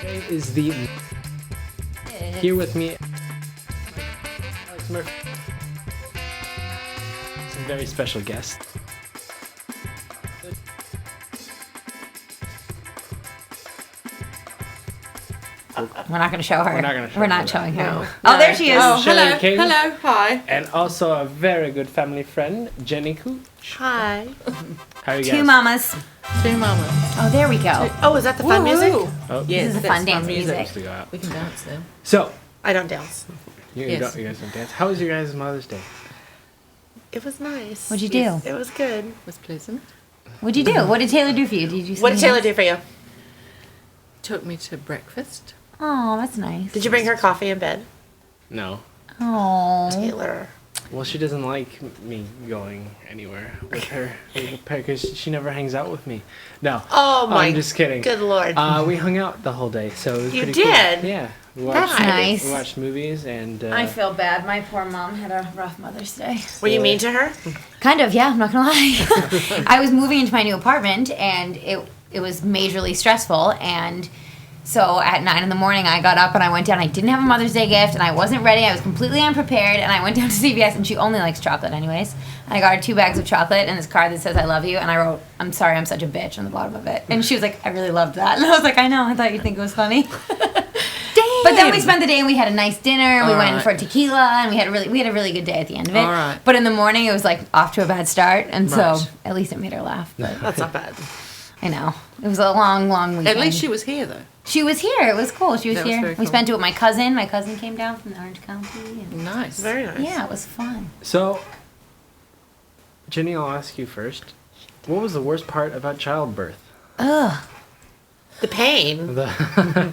is the here with me Alex Murphy. Some very special guest. We're not going to show her. We're not showing her. No. Oh, there she is. Oh, Shelley hello. King. Hello. Hi. And also a very good family friend, Jenny Cooch. Hi. How are you guys? Two mamas. Two mamas. Oh, there we go. Oh, is that the fun music? Oh, Yes, This is the that's fun dance music. supposed to go out. We can dance then. So, I don't dance. you Yes. guys don't dance. How was your guys' Mother's Day? It was nice. What'd you do? It was good. It was pleasant. What'd you do? What did Taylor do for you? Did you? What did Taylor do for you? Took me to breakfast. Oh, that's nice. Did you bring her coffee in bed? No. Oh. Taylor. Well, she doesn't like me going anywhere with her because she never hangs out with me. No. Oh my. I'm just kidding. Good Lord. We hung out the whole day, so it was You pretty did? cool. Yeah. We That's watched, nice. We watched movies and. I feel bad. My poor mom had a rough Mother's Day. Were you mean to her? Kind of, yeah. I'm not gonna lie. I was moving into my new apartment, and it was majorly stressful. And so at 9 a.m, I got up and I went down. I didn't have a Mother's Day gift, and I wasn't ready. I was completely unprepared, and I went down to CVS, and she only likes chocolate, anyways. And I got her 2 bags of chocolate and this card that says "I love you," and I wrote "I'm sorry, I'm such a bitch" on the bottom of it. And she was like, "I really loved that," and I was like, "I know. I thought you'd think it was funny." But then we spent the day and we had a nice dinner. We went for tequila and we had a really good day at the end of it. All right. But in the morning it was like off to a bad start, and so Right. at least it made her laugh. But That's not bad. I know it was a long weekend. At least she was here, though. She was here. It was cool. She was That was here. very We cool. spent it with my cousin. My cousin came down from the Orange County. And Nice. Very nice. yeah, it was fun. So, Jenny, I'll ask you first. What was the worst part about childbirth? Ugh. The pain. The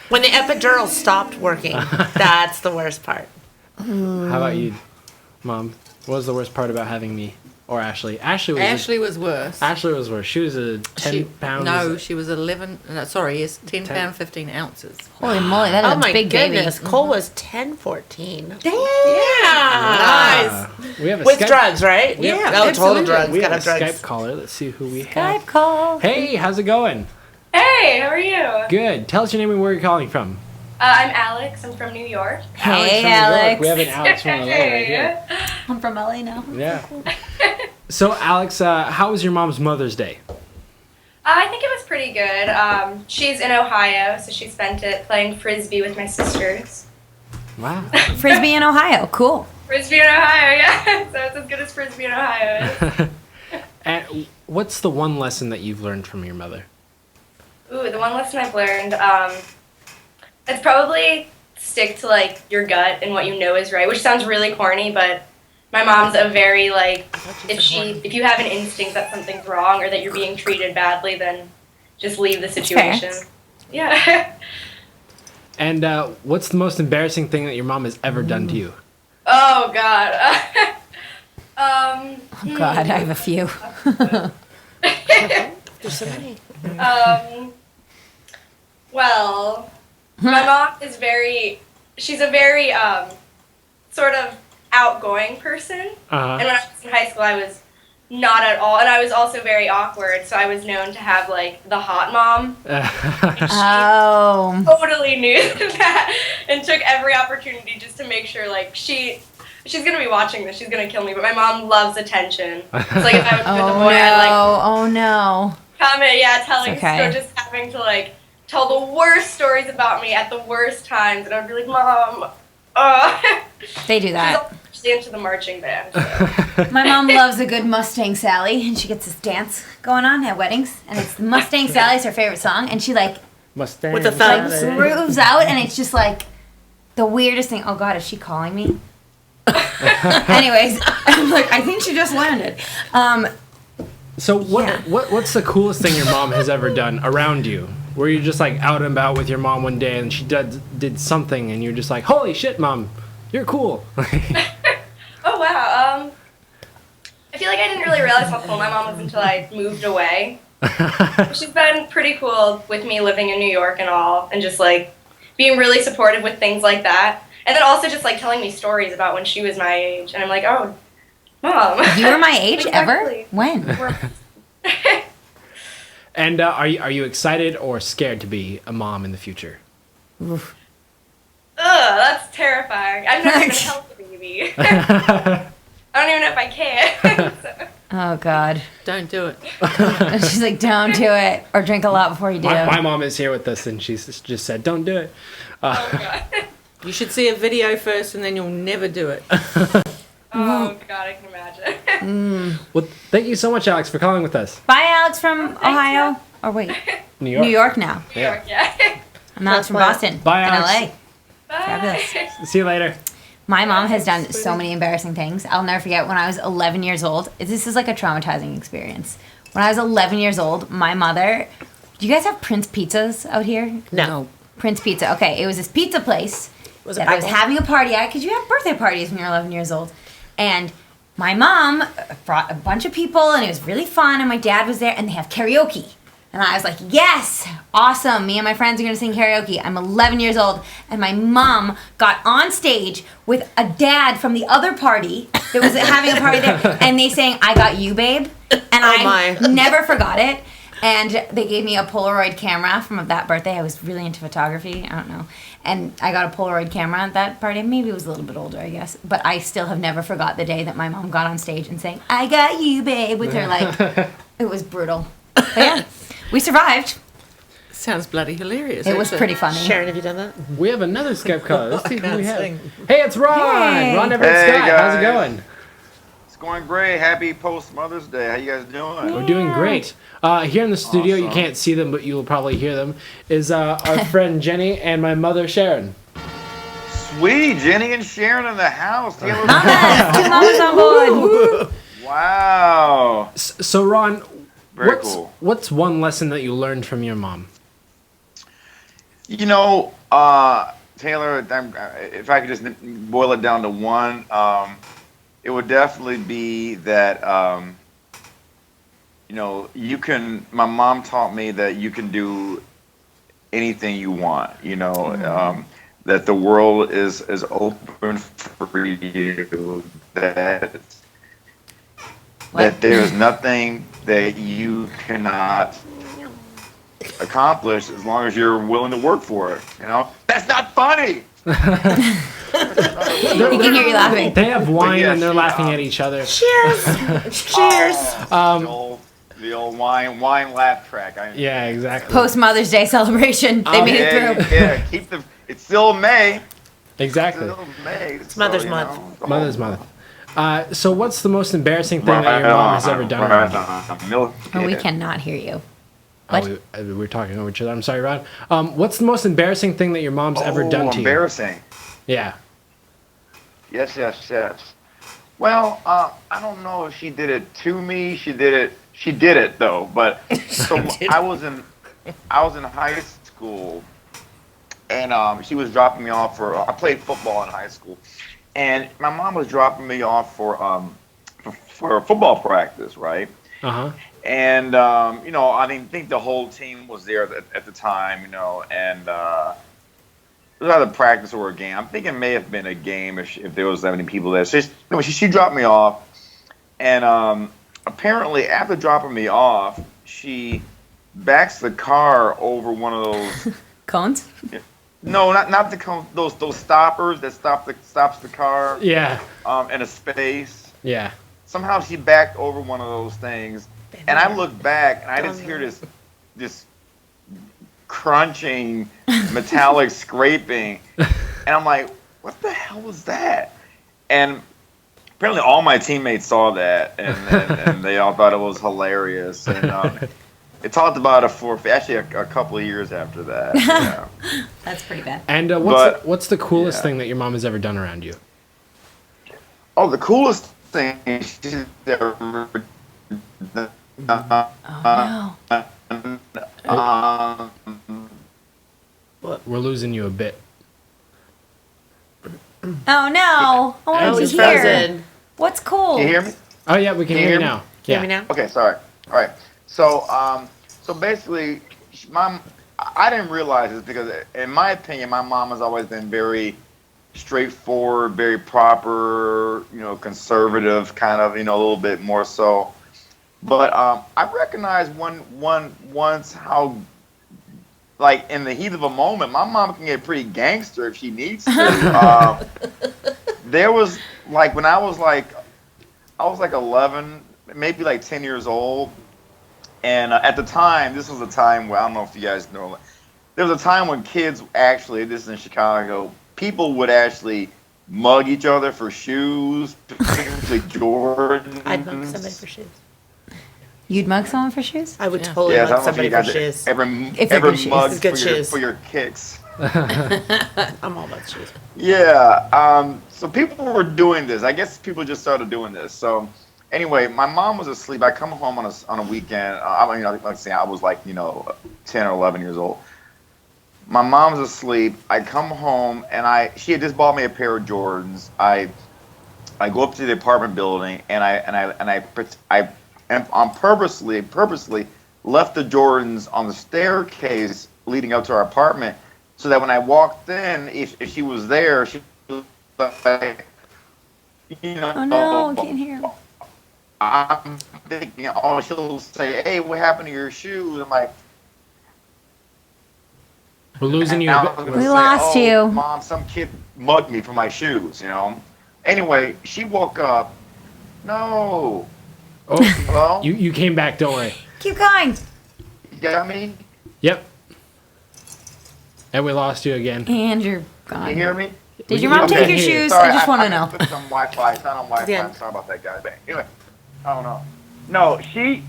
When the epidural stopped working. That's the worst part. How about you, Mom? What was the worst part about having me or Ashley? Ashley was worse. Ashley was worse. She was a 10 pounds. No, she was 11. No, sorry, it's 10 pound 15 ounces. Holy moly, that is Oh a my big goodness. baby. Cole was 10-14. Damn. Yeah. We have a With Skype, drugs, right? Yeah, Oh, total absolutely. drugs. We Gotta have a have drugs. Skype caller. Let's see who we have. Skype call. Hey, how's it going? Hey, how are you? Good. Tell us your name and where you're calling from. I'm Alex. I'm from New York. Hey, from New York. Alex. We have an Alex from LA right here. I'm from LA now. Yeah. So, Alex, how was your mom's Mother's Day? I think it was pretty good. She's in Ohio, so she spent it playing frisbee with my sisters. Wow. Frisbee in Ohio. Cool. Frisbee in Ohio, yeah. So it's as good as frisbee in Ohio is. And what's the one lesson that you've learned from your mother? Ooh, the one lesson I've learned, it's probably stick to like your gut and what you know is right, which sounds really corny, but my mom's a very like, if you have an instinct that something's wrong or that you're being treated badly, then just leave the situation. Yeah. And what's the most embarrassing thing that your mom has ever done to you? Oh God. Oh God, I have a few. There's so many. Well, my mom is she's a very sort of outgoing person. And when I was in high school, I was not at all. And I was also very awkward, so I was known to have like the hot mom. Oh. Totally knew that and took every opportunity just to make sure like she's gonna be watching this, she's gonna kill me, but my mom loves attention. So like if I was with a boy, I'd like Oh no. comment, telling It's okay. so just having to like tell the worst stories about me at the worst times, and I'd be like, Mom, They do that. She's into the marching band. So. My mom loves a good Mustang Sally, and she gets this dance going on at weddings, and it's Mustang Sally's her favorite song, and she like Mustang. With the thumb. like grooves out, and it's just like the weirdest thing. Oh God, is she calling me? Anyways, I'm like, I think she just landed. So what's the coolest thing your mom has ever done around you? Where you're just like out and about with your mom one day and she did something and you're just like, holy shit, Mom, you're cool. Oh wow. I feel like I didn't really realize how cool my mom was until I moved away. She's been pretty cool with me living in New York and all, and just like being really supportive with things like that. And then also just like telling me stories about when she was my age, and I'm like, oh, Mom. You were my age Exactly. ever? When? And are you excited or scared to be a mom in the future? Ugh, that's terrifying. I've never been held a baby. I don't even know if I can. So. Oh God. Don't do it. She's like, don't do it, or drink a lot before you do. My mom is here with us, and she's just said, "Don't do it." Oh God. You should see a video first, and then you'll never do it. Oh God, I can imagine. Well, thank you so much, Alex, for calling with us. Bye, Alex from Ohio. Or wait, New York. New York now. New York, yeah. I'm Alex from Boston. Bye, and Alex. LA. Fabulous. See you later. My mom has done so many embarrassing things. I'll never forget when I was 11 years old. This is like a traumatizing experience. When I was 11 years old, my mother. Do you guys have Prince Pizzas out here? No. Prince Pizza. Okay, it was this pizza place Was it that I was Bible? having a party at, because you have birthday parties when you're 11 years old. And my mom brought a bunch of people, and it was really fun, and my dad was there, and they have karaoke. And I was like, yes, awesome. Me and my friends are going to sing karaoke. I'm 11 years old. And my mom got on stage with a dad from the other party that was having a party there. And they sang, I Got You, Babe. And I my. never forgot it. And they gave me a Polaroid camera from that birthday. I was really into photography. I don't know. And I got a Polaroid camera at that party. Maybe it was a little bit older, I guess. But I still have never forgot the day that my mom got on stage and sang, I Got You, Babe, with her, like, it was brutal. But yeah, we survived. Sounds bloody hilarious. It was pretty funny. Sharon, have you done that? We have another Skype call. Let's see who we have. sing. Hey, it's Ron. Hey. Ron Everett Hey, Scott. How's it guys. going? It's going great. Happy post Mother's Day. How you guys doing? We're doing great. Here in the studio, you Awesome. can't see them, but you'll probably hear them, is our friend Jenny and my mother Sharon. Sweet, Jenny and Sharon in the house. Taylor- Mamas, two mamas on board. Wow. So, Ron, Very cool. what's one lesson that you learned from your mom? You know, Taylor, if I could just boil it down to one, it would definitely be that, you know, my mom taught me that you can do anything you want, you know, that the world is open for you, that there's nothing that you cannot accomplish as long as you're willing to work for it, you know? That's not funny! You can hear you laughing. They have wine yes, and they're laughing at each other. Cheers. Cheers. The old wine laugh track. Oh, Yeah, exactly. Post Mother's Day celebration. They made it through. Yeah, it's still May. Exactly. Still May. It's Mother's Month. Mother's mother. So what's the most embarrassing thing that your mom has ever done around you? Oh, we cannot hear you. Oh, we're talking over each other. I'm sorry, Ron. What's the most embarrassing thing that your mom's ever done to you? Embarrassing. Yeah. Yes. Well, I don't know if she did it to me. She did it though. But so I was in high school, and she was dropping me off I played football in high school, and my mom was dropping me off for football practice, right? Uh-huh. And you know, I didn't think the whole team was there at the time, you know, and it was either practice or a game. I'm thinking it may have been a game if there was that many people there. So she dropped me off, and apparently after dropping me off, she backs the car over one of those. Cones? No, not the cones. Those stoppers that stops the car. Yeah. In a space. Yeah. Somehow she backed over one of those things, and I looked back and I just hear this crunching, metallic scraping, and I'm like, "What the hell was that?" And apparently, all my teammates saw that, and they all thought it was hilarious. And it talked about it for actually a couple of years after that. Yeah. That's pretty bad. And what's the coolest thing that your mom has ever done around you? Oh, the coolest thing she's ever done. Oh, no. We're losing you a bit. Oh, no. I wanted to he's hear. frozen. What's cool? Can you hear me? Oh yeah, we can hear you now. Hear Yeah. me now? Okay, sorry. All right. So basically, I didn't realize this because, in my opinion, my mom has always been very straightforward, very proper, you know, conservative, kind of, you know, a little bit more so. But I recognized once how, like, in the heat of a moment, my mom can get pretty gangster if she needs to. There was like when I was like 11, maybe like 10 years old, and at the time, this was a time where I don't know if you guys know. There was a time when kids actually, this is in Chicago, people would actually mug each other for shoes, particularly Jordans. I'd mug somebody for shoes. You'd mug someone for shoes? I would totally Yes, I mug don't know if somebody you for guys shoes. ever good shoes. mugged It's good for your, shoes. for your kicks. I'm all about shoes. Yeah. So people were doing this. I guess people just started doing this. So anyway, my mom was asleep. I come home on a weekend. I mean, like I say, I was like 10 or 11 years old. My mom's asleep. I come home and she had just bought me a pair of Jordans. I go up to the apartment building and I purposely left the Jordans on the staircase leading up to our apartment, so that when I walked in, if she was there, she was like, Oh no, I can't hear him. I'm thinking, she'll say, "Hey, what happened to your shoes?" I'm like, We're losing you. and I was gonna We say, lost you. Mom, some kid mugged me for my shoes, Anyway, she woke up. No. Oh, Hello? you came back. Don't worry. Keep going. You got me? Yep. And we lost you again. And you're You gone. hear me? Did your mom Okay. take your Hey, shoes? Sorry, I just want to I know. put some Wi-Fi. It's not on Wi-Fi. Yeah. Sorry about that, guys. Anyway, I don't know. No, she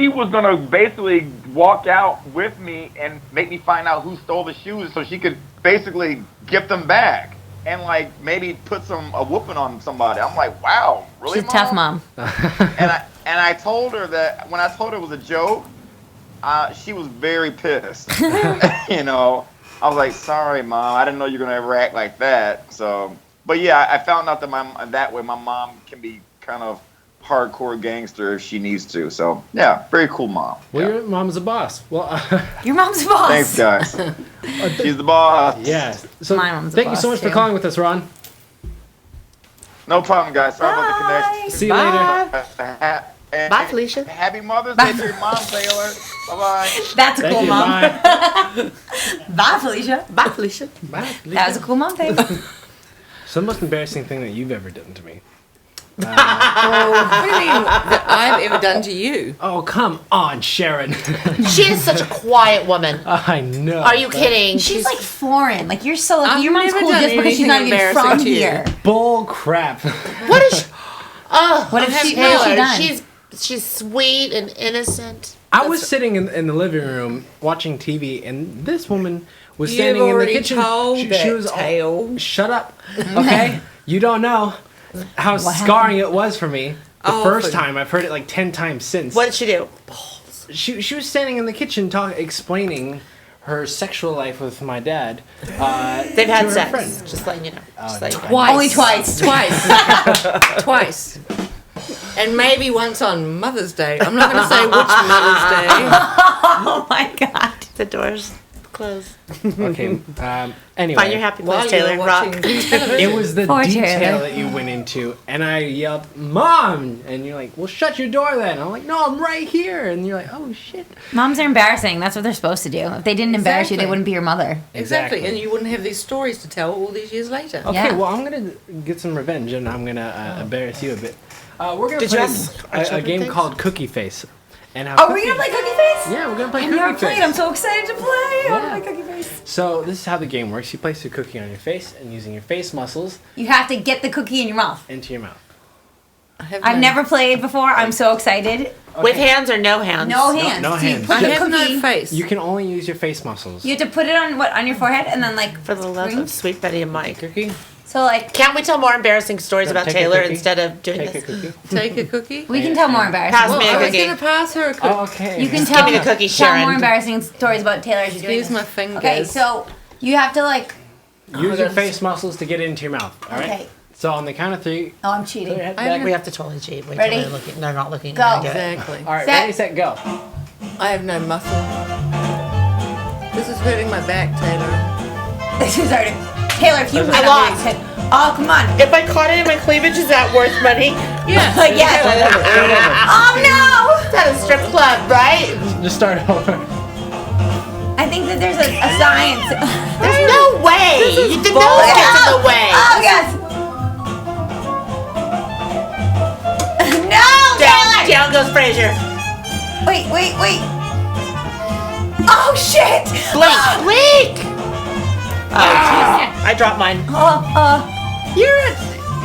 was gonna basically walk out with me and make me find out who stole the shoes, so she could basically get them back and like maybe put a whooping on somebody. I'm like, wow, really? She's a tough mom. And I told her that when I told her it was a joke, she was very pissed. I was like, sorry, Mom, I didn't know you were gonna ever act like that. So, but yeah, I found out that my mom can be kind of hardcore gangster if she needs to. So yeah, very cool mom. Well, Yeah. your mom's a boss. Well, Your mom's a boss. Thanks, guys. She's the boss. yeah. So My mom's a thank you boss, so much for too. calling with us, Ron. No problem, guys. Sorry about the Bye. connection. See you later. Bye, Felicia. Happy Mother's Bye. Day to your mom, Taylor. Bye-bye. That's a Thank cool you. mom. Bye. Bye, Felicia. Bye, Felicia. Bye. That was a cool mom, babe. So the most embarrassing thing that you've ever done to me. What do you mean that I've ever done to you? Oh, come on, Sharon. She is such a quiet woman. I know. Are you kidding? She's like foreign. Like you're so lucky. I've Your mom's never cool done just because she's not anything even from embarrassing to you. here. bull crap. What is she? Oh, What if she? What Taylor, has she done? she's sweet and innocent. I was sitting in the living room watching TV, and this woman was You've standing in the already kitchen. told she that was tale. Shut up, okay? You don't know how scarring it was for me. The Oh, first for- time I've heard it like 10 times since. What did she do? She was standing in the kitchen explaining her sexual life with my dad. They've had to her sex. friend. Just letting you know. Just no. letting you know. Twice. Only twice. Twice. Twice. And maybe once on Mother's Day. I'm not going to say which Mother's Day. Oh my god. The doors closed. Okay. Anyway, Find your happy While place, you're Taylor. watching Rock. television. it was the Poor detail Taylor. that you went into, and I yelled, "Mom!" And you're like, "Well, shut your door then." I'm like, "No, I'm right here." And you're like, "Oh shit." Moms are embarrassing. That's what they're supposed to do. If they didn't embarrass you, they Exactly. wouldn't be your mother. Exactly. And you wouldn't have these stories to tell all these years later. Okay, Yeah. well, I'm gonna get some revenge, and I'm gonna embarrass you a bit. We're gonna Did you play ask our a children game things? called Cookie Face. And how Oh, we're gonna play Cookie Face? Yeah, we're gonna play I've Cookie never Face. played. I'm so excited to play. I Yeah. want to play Cookie Face. So this is how the game works. You place a cookie on your face, and using your face muscles You have to get the cookie in your mouth. into your mouth. I've never played before. I'm so excited. With hands or no hands? No hands. no So you hands. put I the have cookie. no face. You can only use your face muscles. You have to put it on your forehead and then like For the love ring. of sweet Betty and Mike. Cookie. So like Can't we tell more embarrassing stories about Take a Taylor cookie. instead of doing Take a this? cookie. Take a cookie. we can tell more embarrassing. Pass me stories. a I was cookie. going to pass her a cookie. Oh, okay. You can Just tell give me the cookie, tell Sharon. more embarrassing stories about Taylor as you're doing Excuse this. my fingers. Okay, so you have to like. Use your face muscles to get it into your mouth. All right. Okay. So on the count of 3, Oh, I'm put cheating. your head I back. don't- We have to totally cheat. Wait Ready? till they're looking. They're not looking. Go. We're gonna do it. Exactly. All right. Set. Ready, set, go. I have no muscle. This is hurting my back, Taylor. This is our Taylor. If you win, I lost. Oh, come on. If I caught it in my cleavage, is that worth money? Yes. Yes. Oh no! It's at a strip club, right? Just start over. I think that there's a science. There's no way. The nose gets in the way. Oh yes. No, Taylor. Down goes Fraser. Wait. Oh shit! Blink. Oh, jeez. I dropped mine.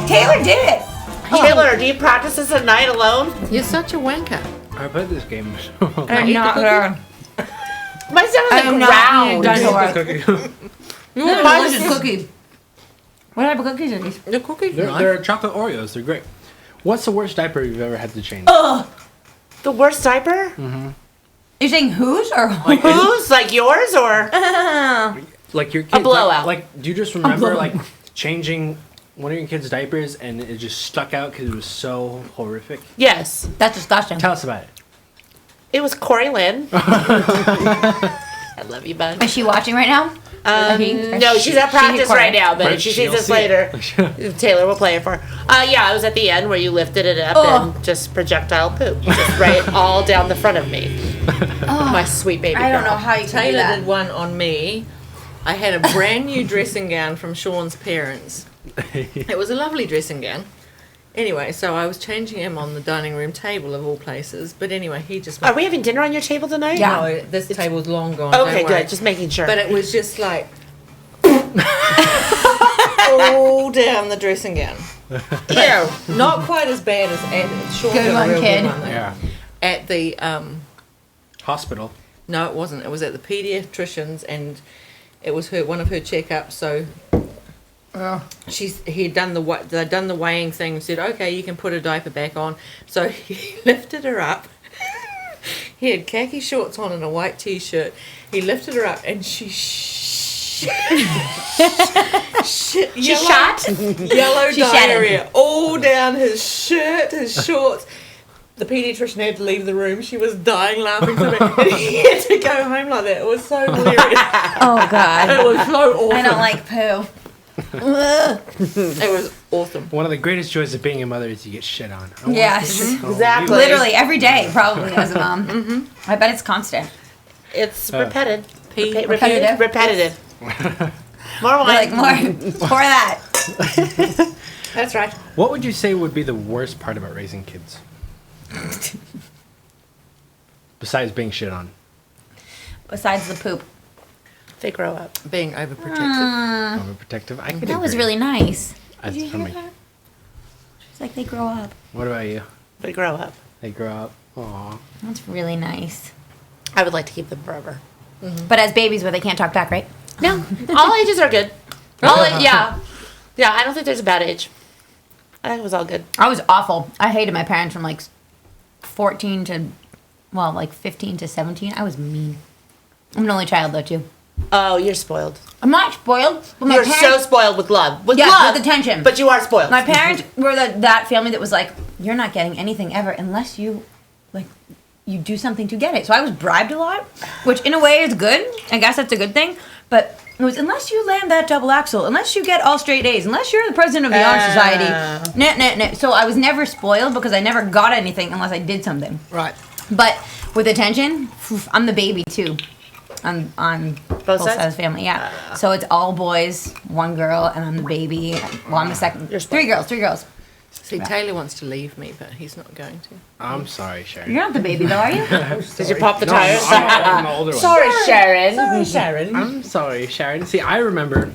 Taylor did it. Taylor, do you practice this at night alone? You're such a wanker. I played this game. I'm not gonna. My stomach's like I'm not round. done to work. Mine What's is this cookie? What type of cookies are these? The cookie. They're chocolate Oreos. They're great. What's the worst diaper you've ever had to change? the worst diaper. You're saying whose or Like, Whose? Like yours or? like your kids, blowout. Like, do you just remember like changing one of your kids' diapers and it just stuck out because it was so horrific? Yes. That's disgusting. Tell us about it. It was Corey Lynn. I love you, bud. Is she watching right now? No, she's at practice right now, but if she sees She'll this see later, it. Taylor will play it for her. Yeah, I was at the end where you lifted it up and just projectile poop. Just right all down the front of me. My sweet baby girl. I don't know how you can do Taylor that. did one on me. I had a brand new dressing gown from Sean's parents. It was a lovely dressing gown. Anyway, so I was changing him on the dining room table of all places. But anyway, he just Are we having dinner on your table tonight? Yeah. No, this table's long gone. Okay, don't worry. good. Just making sure. But it was just like all down the dressing gown. Ew. Not quite as bad as at Sean Good did a one, real kid. good one, though. Yeah. At the Hospital. no, it wasn't. It was at the pediatrician's, and it was one of her checkups. So they'd done the weighing thing and said, okay, you can put a diaper back on. So he lifted her up. He had khaki shorts on and a white t-shirt. He lifted her up and she shit yellow She shat it. diarrhea all down his shirt, his shorts. The pediatrician had to leave the room. She was dying laughing so bad. And he had to go home like that. It was so hilarious. Oh God. It was so awesome. I don't like poo. It was awesome. One of the greatest joys of being a mother is you get shit on. I want Yes. this at home. Exactly. Literally every day, probably as a mom. I bet it's constant. It's repetitive. Repetitive. Repetitive. More You're like wine. more for that. That's right. What would you say would be the worst part about raising kids? Besides being shit on. Besides the poop. They grow up. Being overprotective. Overprotective. I could That was agree. really nice. That's Did you for hear me. that? She's like, they grow up. What about you? They grow up. They grow up. Aw. That's really nice. I would like to keep them forever. But as babies where they can't talk back, right? No, all ages are good. Yeah. I don't think there's a bad age. I think it was all good. I was awful. I hated my parents from like 14 to, well, like 15 to 17. I was mean. I'm an only child though too. Oh, you're spoiled. I'm not spoiled, but my You're parents, so spoiled with love. With yes, love. with attention. But you are spoiled. My parents were that family that was like, you're not getting anything ever unless you, like, you do something to get it. So I was bribed a lot, which in a way is good. I guess that's a good thing. But it was, unless you land that double axel, unless you get all straight A's, unless you're the president of the Honor Society. Nah. So I was never spoiled because I never got anything unless I did something. Right. But with attention, I'm the baby too. On both sides of the family, yeah. So it's all boys, one girl, and I'm the baby. Well, I'm the second. You're Three girls. See, Taylor wants to leave me, but he's not going to. I'm sorry, Sharon. You're not the baby though, are you? Did you pop the No, tires? I'm the older one. Sorry, Sharon. Sorry, Sharon. I'm sorry, Sharon. See, I remember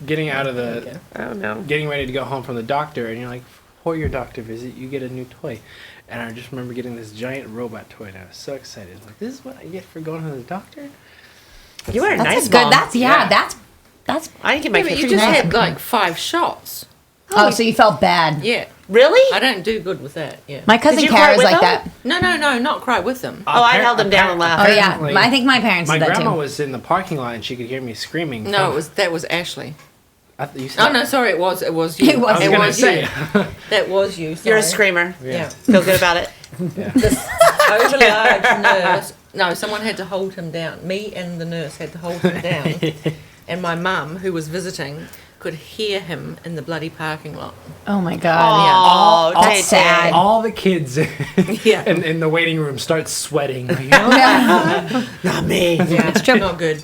getting out of the, Oh, no. getting ready to go home from the doctor, and you're like, for your doctor visit, you get a new toy. And I just remember getting this giant robot toy, and I was so excited. Like, this is what I get for going to the doctor? You are a That's nice a good. mom. That's that's. I didn't get my Yeah, but kids you to just do had that. like 5 shots. Oh, so you felt bad. Yeah. Really? I don't do good with that. Yeah. My cousin Did you cry Kara's with like them? that. No, not cry with them. Oh, I held them down and laughed. Oh yeah, Apparently, I think my parents My did that grandma too. was in the parking lot, and she could hear me screaming. No, that was Ashley. You said Oh no, sorry, it was you. It was. I was It gonna was say. That was you. You're a sorry. screamer. Yeah. Feel good about it? Overlarge nurse No, someone had to hold him down. Me and the nurse had to hold him down. And my mum, who was visiting, could hear him in the bloody parking lot. Oh my god. Oh, That's sad. All the kids Yeah. in the waiting room start sweating. Like, Not me. Yeah, It's true. not good.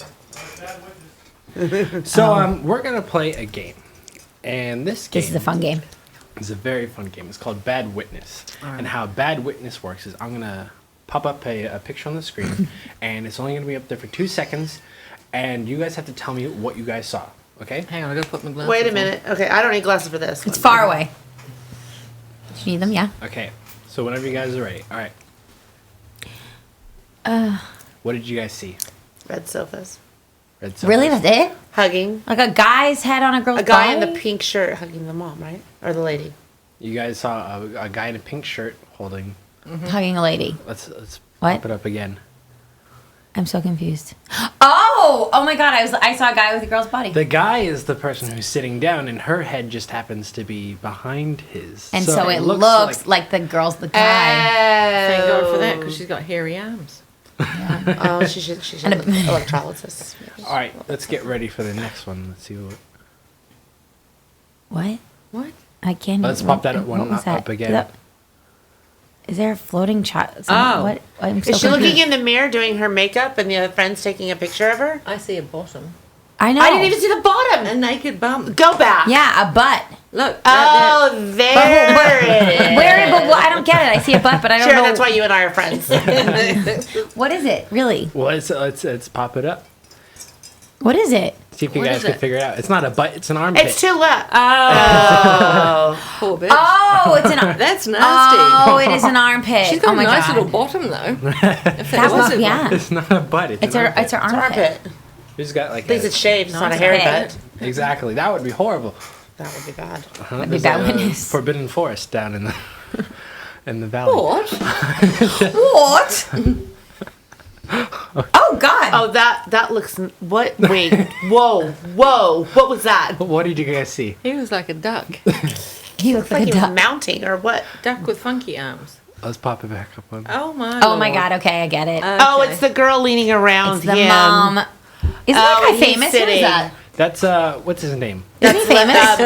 So we're gonna play a game, and this game This is a fun game. is a very fun game. It's called Bad Witness, and how Bad Witness works is I'm gonna pop up a picture on the screen, and it's only gonna be up there for 2 seconds, and you guys have to tell me what you guys saw. Okay? Hang on, I gotta put my glasses Wait a on. minute. Okay, I don't need glasses for this. It's far away. Do you need them? Yeah. Okay. So whenever you guys are ready. All right. What did you guys see? Red sofas. Red sofas. Really? That's it? Hugging. Like a guy's head on a girl's A guy in body? the pink shirt hugging the mom, right? Or the lady. You guys saw a guy in a pink shirt holding. Hugging a lady. Let's What? pop it up again. I'm so confused. Oh my god! I saw a guy with a girl's body. The guy is the person who's sitting down, and her head just happens to be behind his. And so it looks like the girl's the guy. Thank God for that, because she's got hairy arms. Oh, she should And a- electrolysis. All right, let's get ready for the next one. Let's see what. What? What? I can't. Let's pop that what one was up that? again. Is there a floating child? Oh. What? I'm so Is she looking confused. in the mirror doing her makeup and the other friend's taking a picture of her? I see a bottom. I know. I didn't even see the A bottom. naked bum. Go back. Yeah, a butt. Look. Oh, there it is. Where? But I don't get it. I see a butt, but I don't Sure, know. that's why you and I are friends. What is it? Really? Well, let's pop it up. What is it? See if you What guys is can it? figure it out. It's not a butt. It's an armpit. It's too low. Oh. Poor bitch. Oh, it's an. That's nasty. Oh, it is an armpit. She's got oh a my nice god. little bottom, though. If That was a yeah. It's not a butt. It's It's an her. armpit. It's her It's armpit. armpit. She's got like At least a, it's shaved. It's not a Nice hairy head. butt. exactly. That would be horrible. That would be bad. That'd be There's bad a witness. forbidden forest down in the in the valley. What? What? Oh god. Oh, that looks. What? Wait. Whoa. What was that? What did you guys see? He was like a duck. He looks Like like a he was duck. mounting or what? Duck with funky arms. Let's pop it back up one. Oh my Oh my Lord. god. Okay, I get it. Oh, it's the girl leaning around it's the him. mom. Isn't that Oh, guy he's famous? Who is sitting. that? That's what's his name? Isn't he famous?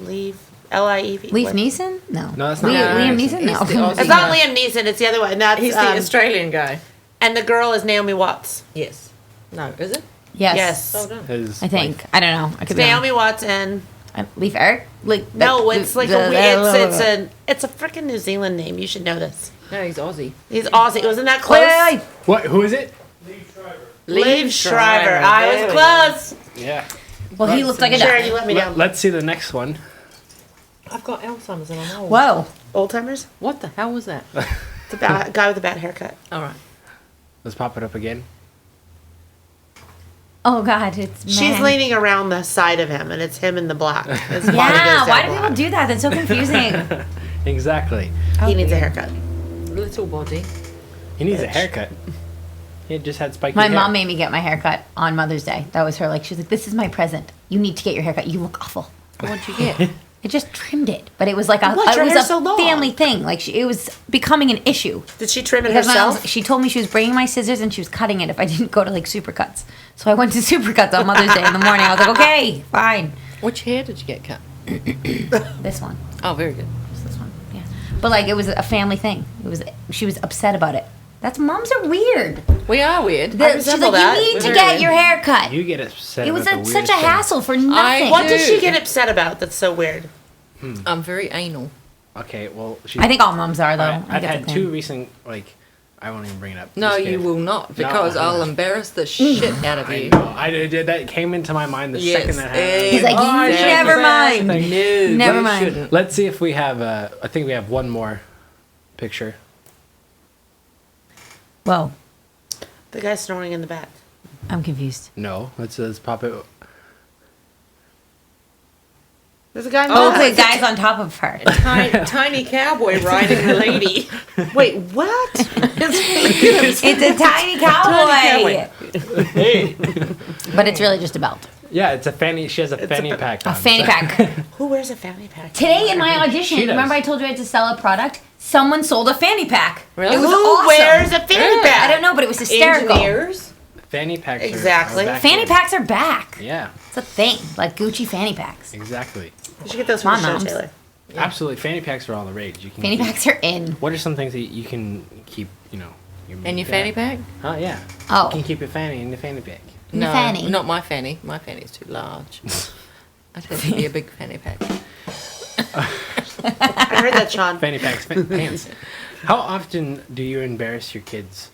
Leave. L-I-E-V. Leaf What? Neeson? No. No, that's not Liam Liam Neeson. He's No. the Aussie It's not guy. Liam Neeson. It's the other one. That's He's the Australian guy. and the girl is Naomi Watts. Yes. No, is it? Yes. Yes. Hold on. His I think. I don't know. I could be Naomi Watts and wrong. Leaf Eric? Like no, it's like it's a freaking New Zealand name. You should know this. No, he's Aussie. He's Aussie. Wasn't that close? Wait. What? Who is it? Liev Schreiber. I There was we close. Yeah. Well, he looked like a Sure, duck. you let me down. Let's see the next one. I've got Alzheimer's and I'm old. Whoa. Old timers. What the hell was that? The guy with the bad haircut. All right. Let's pop it up again. Oh god, it's She's man. leaning around the side of him, and it's him in the black. His body Yeah, goes why down do people black. do that? That's so confusing. Exactly. He needs a haircut. Little body. He needs a haircut. He just had spiky My hair. mom made me get my haircut on Mother's Day. That was her. Like, she was like, "This is my present. You need to get your haircut. You look awful." What'd you get? I just trimmed it, but it was like a What? Your it was hair's a so long. family thing. Like it was becoming an issue. Did she trim it Because my mom, herself? she told me she was bringing my scissors and she was cutting it if I didn't go to like Supercuts. So I went to Supercuts on Mother's Day in the morning. I was like, okay, fine. Which hair did you get cut? This one, Oh, very good. just this one, yeah. But like it was a family thing. It was she was upset about it. That's moms are weird. We are weird. She's resemble like, that. you need to Very get weird. your hair cut. You get upset. It was about the such a weirdest thing. hassle for nothing. What did do. she get upset about? That's so weird. I'm very anal. Okay, well, she. I think all moms are though. Alright, I I've get had the two thing. recent I won't even bring it up. No, Just you kidding. will not, because No, I'll no. embarrass the shit out of I you. know. I did. That came into my mind the second that happened. He's like, I shouldn't never say mind. anything. No, Never you mind. shouldn't. Let's see if we have. I think we have one more picture. Whoa, The guy snoring in the back. I'm confused. No, let's pop it. There's a guy in the Oh, back. the guy's on top of her. Tiny cowboy riding the lady. Wait, what? It's a tiny cowboy. But it's really just a belt. Yeah, it's a fanny. She has a fanny pack. A on, fanny so- pack. Who wears a fanny pack? Today in my audition, She does. remember I told you I had to sell a product? someone sold a fanny pack. Really? It was Who awesome. wears a fanny pack? I don't know, but it was hysterical. Engineers. Fanny packs. Exactly. Are back Fanny in. packs are back. Yeah, It's a thing, like Gucci fanny packs. exactly. You should get those from My the show, mom's. Taylor. Absolutely, fanny packs are all the rage. You can Fanny keep- packs are in. What are some things that you can keep? And your fanny pack? Oh yeah. Oh. You can keep your fanny in the fanny pack. In the No, fanny. not my fanny. My fanny's too large. I'd have to be a big fanny pack. I heard that, Sean. Fanny packs, pants. How often do you embarrass your kids?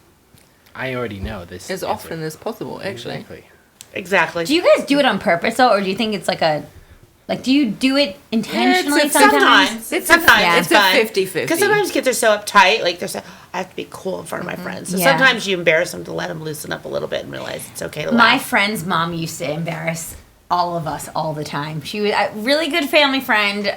I already know this. As answer. often as possible, actually. Exactly. Exactly. Do you guys do it on purpose though, or do you think it's like a, like, do you do it intentionally it's sometimes? Sometimes Yeah. it's It's a fine. 50-50. Because sometimes kids are so uptight, like they're so, I have to be cool in front of my friends. So Yeah. sometimes you embarrass them to let them loosen up a little bit and realize it's okay to My laugh. friend's mom used to embarrass all of us all the time. She was a really good family friend.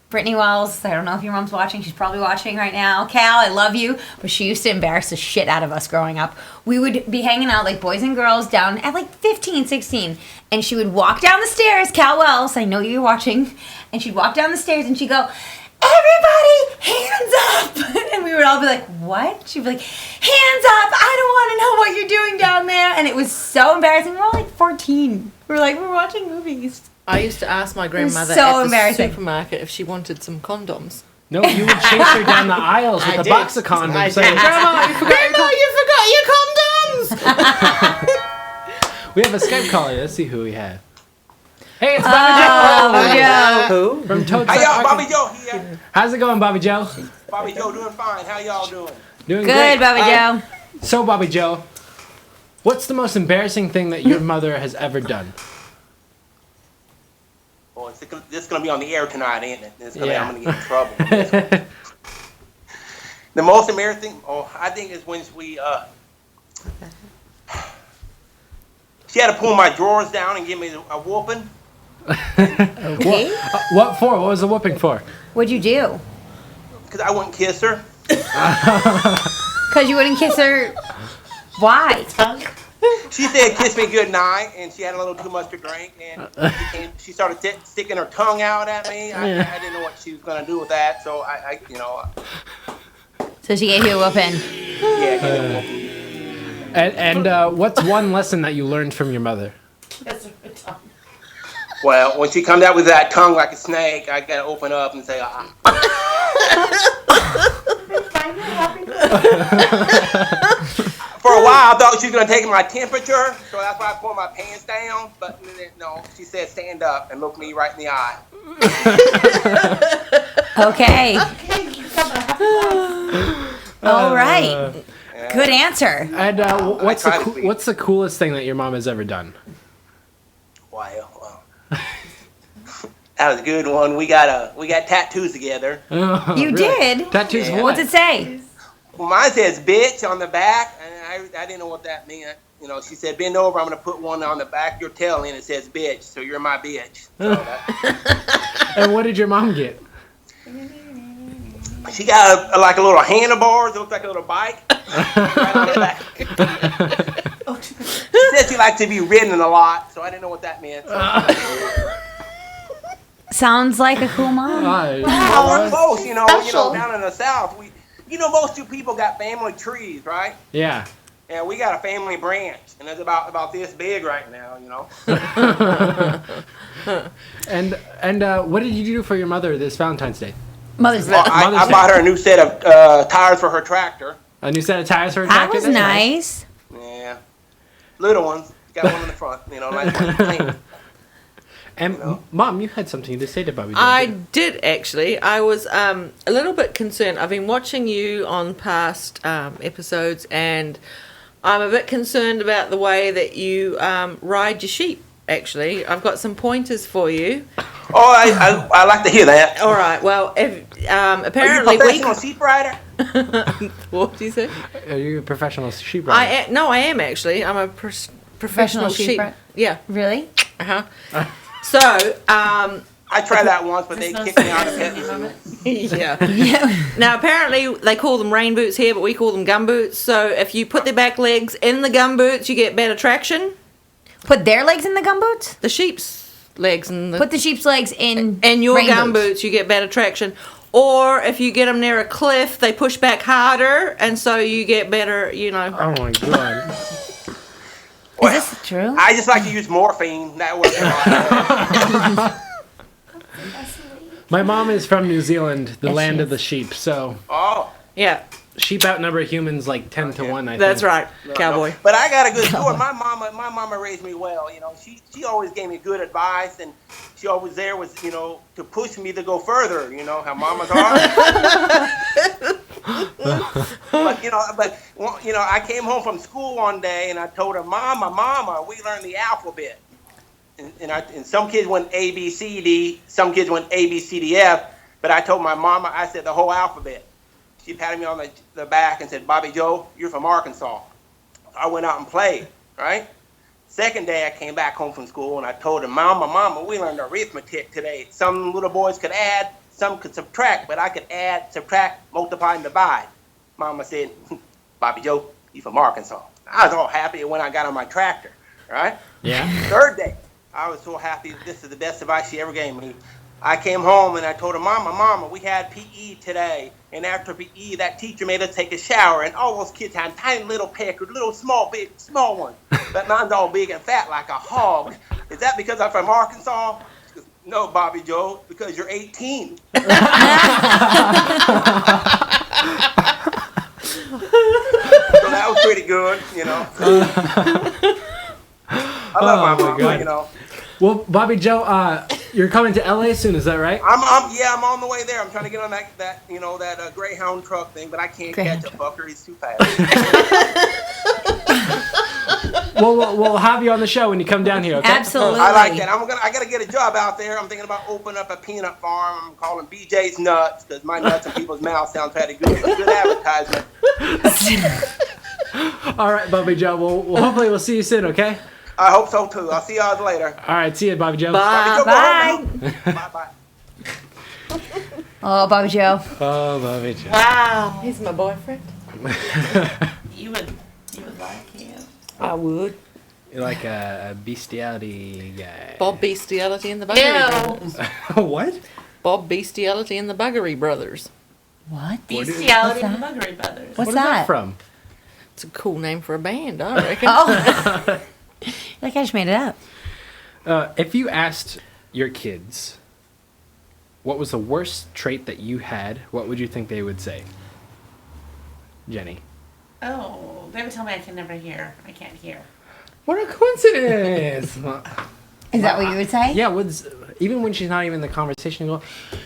Brittany Wells, I don't know if your mom's watching. She's probably watching right now. Cal, I love you. But she used to embarrass the shit out of us growing up. We would be hanging out like boys and girls down at like 15, 16. And she would walk down the stairs. Cal Wells, I know you're watching. And she'd walk down the stairs and she'd go, everybody, hands up. And we would all be like, what? She'd be like, hands up. I don't want to know what you're doing down there. And it was so embarrassing. We're all like 14. We're watching movies. I used to ask my grandmother so at the embarrassing. supermarket if she wanted some condoms. No, you would chase her down the aisles with I a did. box of condoms. I saying, did. Grandma, you forgot your Grandma, you forgot your condoms! We have a Skype caller. Let's see who we have. Hey, it's Bobby yeah. Who? Joe from Toad. Hey y'all, Bobby Joe here. How's it going, Bobby Joe? Bobby Joe doing fine. How y'all doing? Doing Good, great. Bobby Joe. So, Bobby Joe, what's the most embarrassing thing that your mother has ever done? Oh, this is gonna be on the air tonight, ain't it? Yeah. I'm gonna get in trouble. The most embarrassing, I think is when she had to pull my drawers down and give me a whooping. Okay. What for? What was the whooping for? What'd you do? Because I wouldn't kiss her. Because you wouldn't kiss her. Why? She said, "Kiss me good night," and she had a little too much to drink, and she started sticking her tongue out at me. I didn't know what she was gonna do with that, so I So she gave you a whooping. yeah. Give me a whooping. And what's one lesson that you learned from your mother? Well, when she comes out with that tongue like a snake, I gotta open up and say, ah. For a while, I thought she was gonna take my temperature, so that's why I pulled my pants down. But no, she said, stand up and look me right in the eye. Okay. All right. Yeah. Good answer. And what's I try to be. what's the coolest thing that your mom has ever done? Well, that was a good one. We got tattoos together. You did? Tattoos of Yeah. what? What's it say? Well, mine says "bitch" on the back, and I didn't know what that meant. You know, she said, "Bend over. I'm gonna put one on the back of your tail, and it says "bitch," so you're my bitch. So And what did your mom get? she got like a little handlebars. It looks like a little bike. Right on the back. She said she liked to be ridden a lot, so I didn't know what that meant. Sounds like a cool mom. Well, we're close, you know, Special. down in the South. Most you people got family trees, right? Yeah. Yeah, we got a family branch, and it's about this big right now, you know. And what did you do for your mother this Valentine's Day? Mother's Day. Well, I bought her a new set of tires for her tractor. A new set of tires for her That tractor? was That's nice. Yeah, little ones. Got one in the front, you know, nice one clean. And Mom, you had something to say to Bobby. I did actually. I was a little bit concerned. I've been watching you on past episodes, and I'm a bit concerned about the way that you ride your sheep. Actually, I've got some pointers for you. Oh, I like to hear that. All right. Well, if, Are you a apparently professional sheep rider? What do you say? Are you a professional sheep rider? No, I am actually. I'm a professional sheep sheep. rider? Yeah. Really? Uh huh. So, I tried that once, but they kicked me out of it. yeah. Yeah. Now, apparently, they call them rain boots here, but we call them gum boots. So, if you put their back legs in the gum boots, you get better traction. Put their legs in the gumboots? The sheep's legs in the Put the sheep's legs in your rain gum boots. boots, you get better traction. Or if you get them near a cliff, they push back harder, and so you get better, you know. Oh my god. Is this true? I just like to use morphine. That works a lot. My mom is from New Zealand, the land of the sheep. So Oh. Yeah, sheep outnumber humans like 10 to 1, I think. that's right, cowboy. But I got a good story. My mama raised me well. You know, she always gave me good advice, and she always there was, you know, to push me to go further. You know how mamas are. But I came home from school one day, and I told her, Mama, we learned the alphabet. And some kids went A, B, C, D. Some kids went A, B, C, D, F. But I told my mama, I said the whole alphabet. She patted me on the back and said, Bobby Joe, you're from Arkansas. I went out and played, right? Second day, I came back home from school, and I told her, Mama, we learned arithmetic today. Some little boys could add, some could subtract, but I could add, subtract, multiply, and divide. Mama said, Bobby Joe, you from Arkansas. I was all happy when I got on my tractor, right? Yeah. Third day, I was so happy. This is the best advice she ever gave me. I came home and I told her, Mama, we had PE today. And after PE, that teacher made us take a shower. And all those kids had tiny little peckers, little small ones. But mine's all big and fat like a hog. Is that because I'm from Arkansas? She goes, no, Bobby Joe, because you're 18. So that was pretty good, you know. I love my mama, you know. Well, Bobby Joe, you're coming to LA soon, is that right? I'm on the way there. I'm trying to get on that Greyhound truck thing, but I can't catch a fucker. He's too fast. We'll have you on the show when you come down here, okay? Absolutely. I like that. I gotta get a job out there. I'm thinking about opening up a peanut farm. I'm calling BJ's Nuts because my nuts in people's mouths sounds pretty good. It's a good advertisement. All right, Bobby Joe. Well, hopefully we'll see you soon, okay? I hope so too. I'll see y'all later. All right, see you, Bobby Joe. Bye. Bye. Oh, Bobby Joe. Oh, Bobby Joe. Wow. He's my boyfriend. You would like him. I would. You're like a bestiality guy. Bob Bestiality and the Buggery Brothers. What? Bob Bestiality and the Buggery Brothers. What? Bestiality What's and the Buggery Brothers. What's What is that? that from? It's a cool name for a band, I reckon. Oh. Like I just made it up. If you asked your kids what was the worst trait that you had, what would you think they would say? Jenny. Oh, they would tell me I can never hear. I can't hear. What a coincidence! Is that what you would say? Yeah, even when she's not even in the conversation,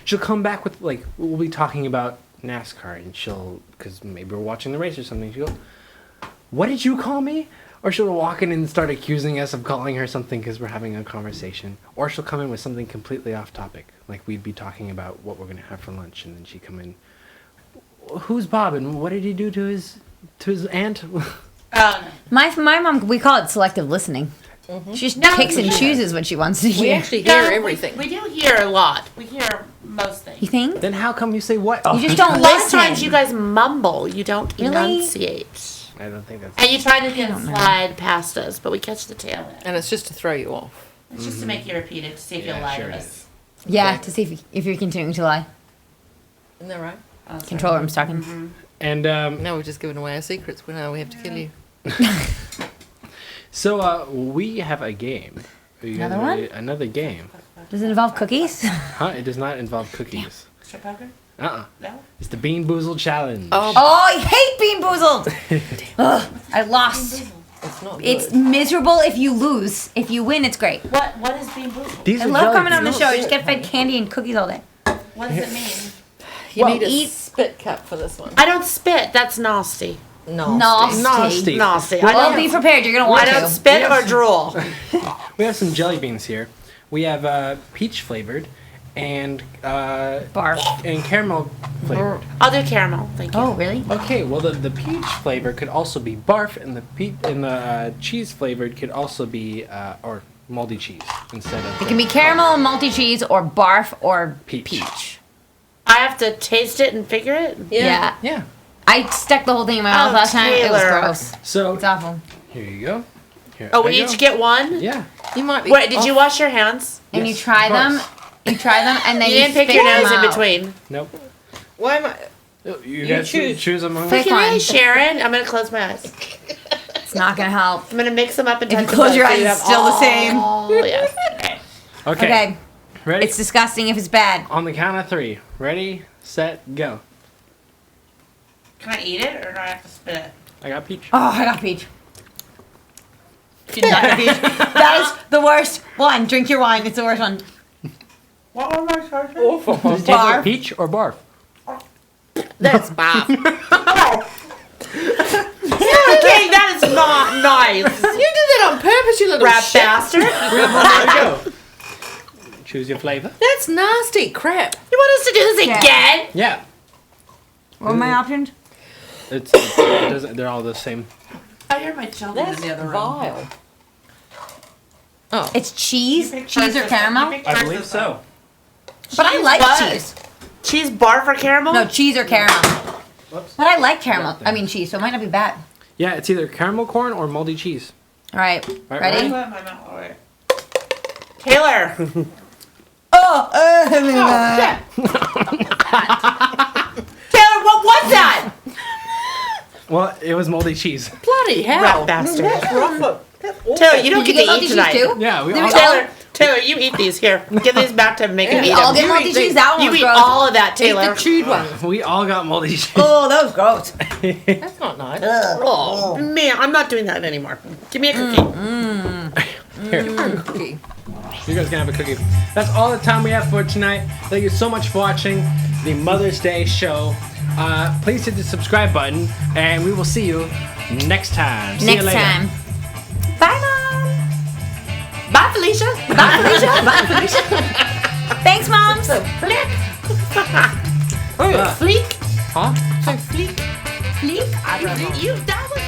she'll come back with, like, we'll be talking about NASCAR, and because maybe we're watching the race or something, she'll go, what did you call me? Or she'll walk in and start accusing us of calling her something because we're having a conversation. Or she'll come in with something completely off topic. Like we'd be talking about what we're going to have for lunch, and then she'd come in, who's Bob and what did he do to his aunt? My mom, we call it selective listening. Mm-hmm. She just picks and chooses what she wants to We hear. actually hear everything. We do hear a lot. We hear most things. You think? Then how come you say what? You just don't Most listen. times you guys mumble. You don't Really? enunciate. I don't think that's... And you try to slide past us, but we catch the tail end. And it's just to throw you off. It's just to make you repeat it, to see if you'll lie sure to it us. is. Yeah, to see if you're continuing to lie. Isn't that right? Oh, sorry. Control room's talking. Mm-hmm. And No, we're just giving away our secrets. We know we have to kill you. so we have a game. Are you Another guys one? ready? Another game. Does it involve cookies? Huh? It does not involve cookies. Strip poker? Uh-uh. No? It's the Bean Boozled Challenge. Oh, I hate Bean Boozled. Ugh, I lost. It's not good. It's miserable if you lose. If you win, it's great. What is being boozled? These I are love jelly coming on the beans. show. You just get fed candy and cookies all day. What does it mean? You need a eat- spit cup for this one. I don't spit. That's nasty. Nasty. Nasty. Nasty. Well, be prepared. You're going to want I to. don't spit or drool. We have some jelly beans here. We have peach flavored and Barf. and caramel flavored. I'll do caramel. Thank you. Oh, really? Okay, well the peach flavor could also be barf, and the cheese flavored could also be or moldy cheese instead of. It can be caramel and multi-cheese or barf or peach. I have to taste it and figure it? Yeah. Yeah. I stuck the whole thing in my mouth last time. It was Taylor. gross. So It's awful. here you go. Here Oh, I we go. each get one? Yeah. You might be. Wait, did you wash your hands? And Yes, you try of them. course. You try them, and then You you didn't pick spit your them nose in out. between. Nope. Why am I? You guys choose among Pick Can I, one. Sharon? I'm gonna close my eyes. It's not gonna help. I'm gonna mix them up and If you touch close them your both eyes, so you it's have still the same. all- Yes. Okay. Okay. Okay. Ready? It's disgusting if it's bad. On the count of 3. Ready, set, go. Can I eat it or do I have to spit it? I got peach. Oh, I got peach. She did not get peach. That is the worst one. Drink your wine. It's the worst one. What was my choices? Does it taste Barf. like peach or barf? That's bad. Okay, that is not nice. You did that on purpose, you little Rat shit. bastard. We have one more to go. Choose your flavor. That's nasty. Crap. You want us to do this Yeah. again? Yeah. What were my options? It doesn't, they're all the same. I hear my children That's in the other room. vile. Oh. It's cheese, cheese or caramel. I believe so. But I like What? cheese. Cheese barf or caramel? No, cheese or caramel. Whoops. But I like caramel. I mean cheese, so it might not be bad. Yeah, it's either caramel corn or moldy cheese. All right. Right, Ready? Taylor. Oh, Taylor, what was that? Well, it was moldy cheese. Bloody hell. Rat bastard. That's rough. Taylor, you don't Did you get get to eat moldy cheese tonight. too? Yeah, we Did all we Taylor, Taylor, you eat these. Here, give these back to make him We eat all them. get moldy cheese. That one You was eat gross. all of that, Taylor. Eat the chewed one. We all got moldy cheese. Oh, that was gross. That's not nice. Oh, man, I'm not doing that anymore. Give me a cookie. Here. Cookie. You guys can have a cookie. That's all the time we have for tonight. Thank you so much for watching the Mother's Day show. Please hit the subscribe button, and we will see you next time. See you Next later. time. Bye, Mom. Bye, Felicia. Bye, Felicia. Bye, Felicia. Thanks, Moms. Flick. Uh, Fleek. Huh? So fleek. Fleek. You, that was